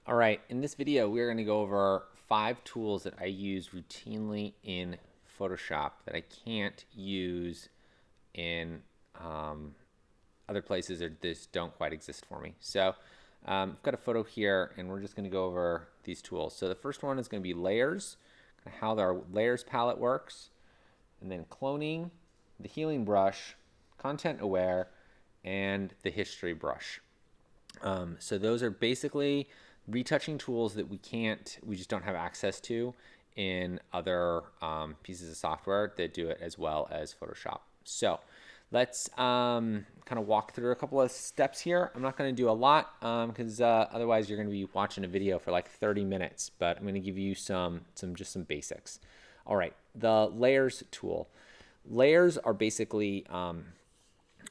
All right, in this video, we're going to go over 5 tools that I use routinely in Photoshop that I can't use in other places or just don't quite exist for me. So I've got a photo here, and we're just going to go over these tools. So the first one is going to be layers, how our layers palette works, and then cloning, the healing brush, content aware, and the history brush. So those are basically retouching tools that we just don't have access to in other pieces of software that do it as well as Photoshop. So let's kind of walk through a couple of steps here. I'm not going to do a lot because otherwise you're going to be watching a video for like 30 minutes, but I'm going to give you some basics. All right, the layers tool. Layers are basically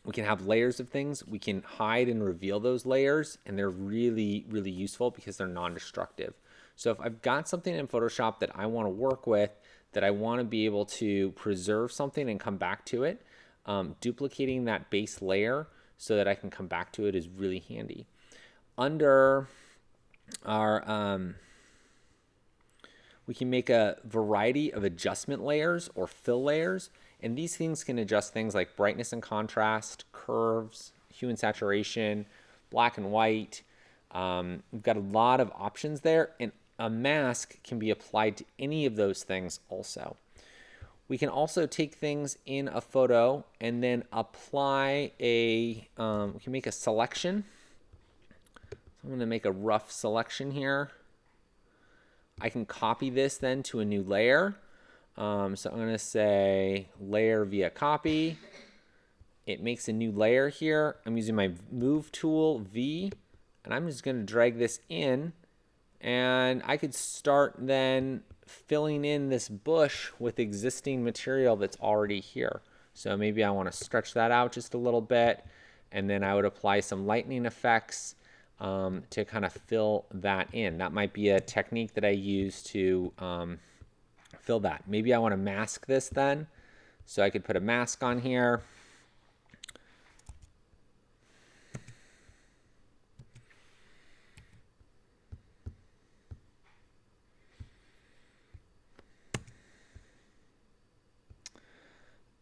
we can have layers of things. We can hide and reveal those layers, and they're really, really useful because they're non-destructive. So if I've got something in Photoshop that I want to work with, that I want to be able to preserve something and come back to it, duplicating that base layer so that I can come back to it is really handy. Under our we can make a variety of adjustment layers or fill layers, and these things can adjust things like brightness and contrast, curves, hue and saturation, black and white. We've got a lot of options there, and a mask can be applied to any of those things also. We can also take things in a photo and then apply we can make a selection. So I'm going to make a rough selection here. I can copy this then to a new layer. So I'm going to say layer via copy. It makes a new layer here. I'm using my move tool, V, and I'm just going to drag this in. And I could start then filling in this bush with existing material that's already here. So maybe I want to stretch that out just a little bit, and then I would apply some lightning effects to kind of fill that in. That might be a technique that I use to fill that. Maybe I want to mask this then. So I could put a mask on here.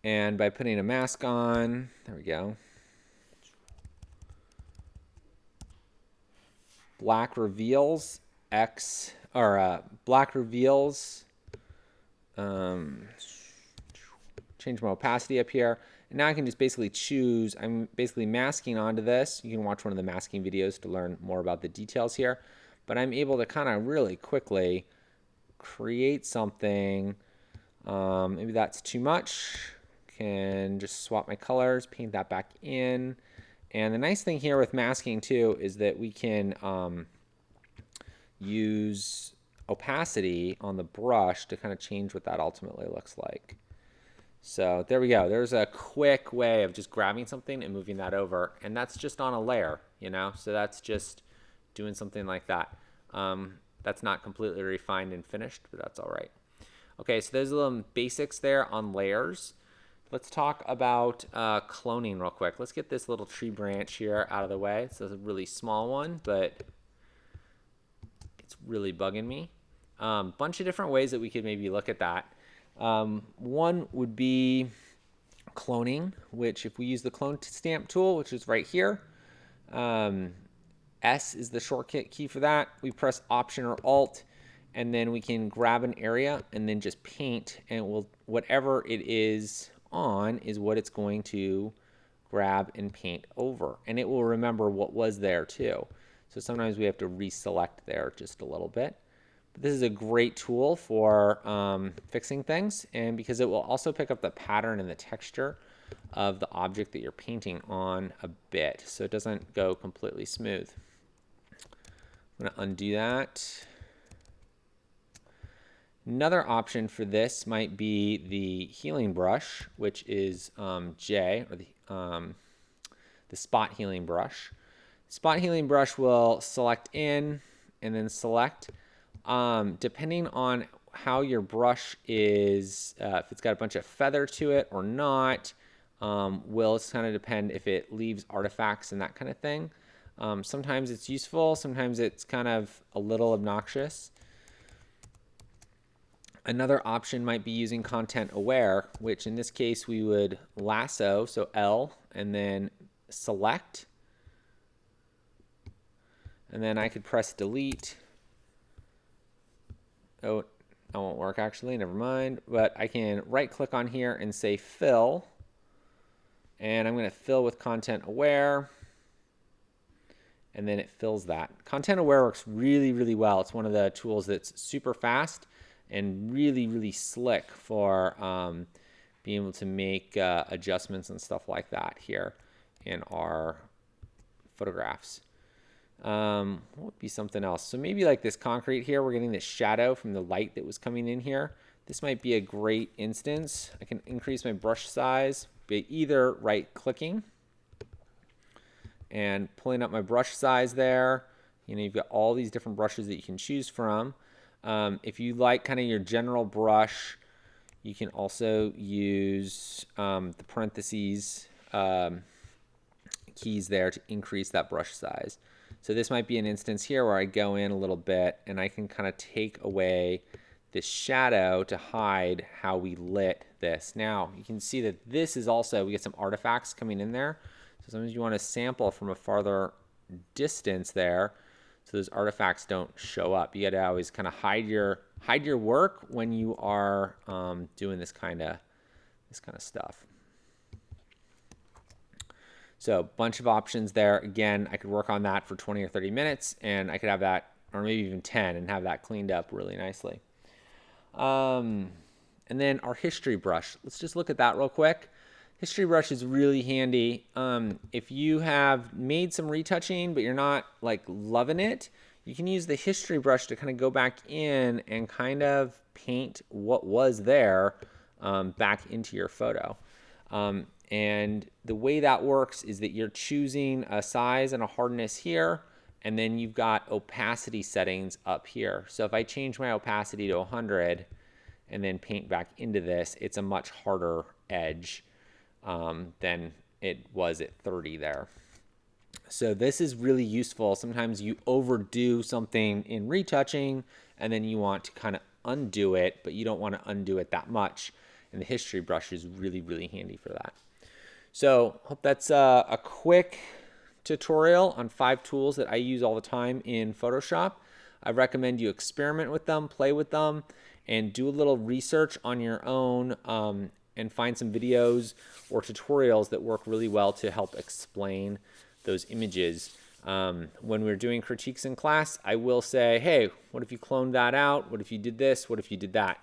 And by putting a mask on, there we go. Black reveals X, or black reveals, change my opacity up here. And now I can just basically choose, I'm basically masking onto this. You can watch one of the masking videos to learn more about the details here. But I'm able to kind of really quickly create something. Maybe that's too much. Can just swap my colors, paint that back in. And the nice thing here with masking too is that we can use opacity on the brush to kind of change what that ultimately looks like. So there we go. There's a quick way of just grabbing something and moving that over. And that's just on a layer, you know? So that's just doing something like that. That's not completely refined and finished, but that's all right. Okay, so there's a little basics there on layers. Let's talk about cloning real quick. Let's get this little tree branch here out of the way. So it's a really small one, but it's really bugging me. Bunch of different ways that we could maybe look at that. One would be cloning, which if we use the clone stamp tool, which is right here, S is the shortcut key for that. We press Option or Alt, and then we can grab an area and then just paint, and it will, whatever it is on is what it's going to grab and paint over, and it will remember what was there too. So sometimes we have to reselect there just a little bit. But this is a great tool for fixing things, and because it will also pick up the pattern and the texture of the object that you're painting on a bit, so it doesn't go completely smooth. I'm going to undo that. Another option for this might be the healing brush, which is J, or the spot healing brush. Spot healing brush will select in and then select. Depending on how your brush is, if it's got a bunch of feather to it or not, will kind of depend if it leaves artifacts and that kind of thing. Sometimes it's useful, sometimes it's kind of a little obnoxious. Another option might be using content aware, which in this case we would lasso, so L, and then select. And then I could press delete. Oh, that won't work actually, never mind. But I can right click on here and say fill. And I'm going to fill with content aware. And then it fills that. Content aware works really, really well. It's one of the tools that's super fast and really, really slick for being able to make adjustments and stuff like that here in our photographs. What would be something else? So maybe like this concrete here, we're getting this shadow from the light that was coming in here. This might be a great instance. I can increase my brush size by either right clicking and pulling up my brush size there. You know, you've got all these different brushes that you can choose from. If you like kind of your general brush, you can also use the parentheses keys there to increase that brush size. So this might be an instance here where I go in a little bit and I can kind of take away this shadow to hide how we lit this. Now you can see that this is also, we get some artifacts coming in there. So sometimes you want to sample from a farther distance there so those artifacts don't show up. You got to always kind of hide your work when you are doing this kind of stuff. So a bunch of options there. Again, I could work on that for 20 or 30 minutes and I could have that, or maybe even 10, and have that cleaned up really nicely. And then our history brush. Let's just look at that real quick. History brush is really handy. If you have made some retouching, but you're not like loving it, you can use the history brush to kind of go back in and kind of paint what was there back into your photo. And the way that works is that you're choosing a size and a hardness here, and then you've got opacity settings up here. So if I change my opacity to 100 and then paint back into this, it's a much harder edge than it was at 30 there. So this is really useful. Sometimes you overdo something in retouching and then you want to kind of undo it, but you don't want to undo it that much. And the history brush is really, really handy for that. So hope that's a quick tutorial on 5 tools that I use all the time in Photoshop. I recommend you experiment with them, play with them, and do a little research on your own and find some videos or tutorials that work really well to help explain those images. When we're doing critiques in class, I will say, hey, what if you cloned that out? What if you did this? What if you did that?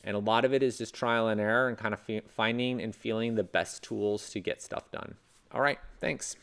And a lot of it is just trial and error and kind of finding and feeling the best tools to get stuff done. All right, thanks.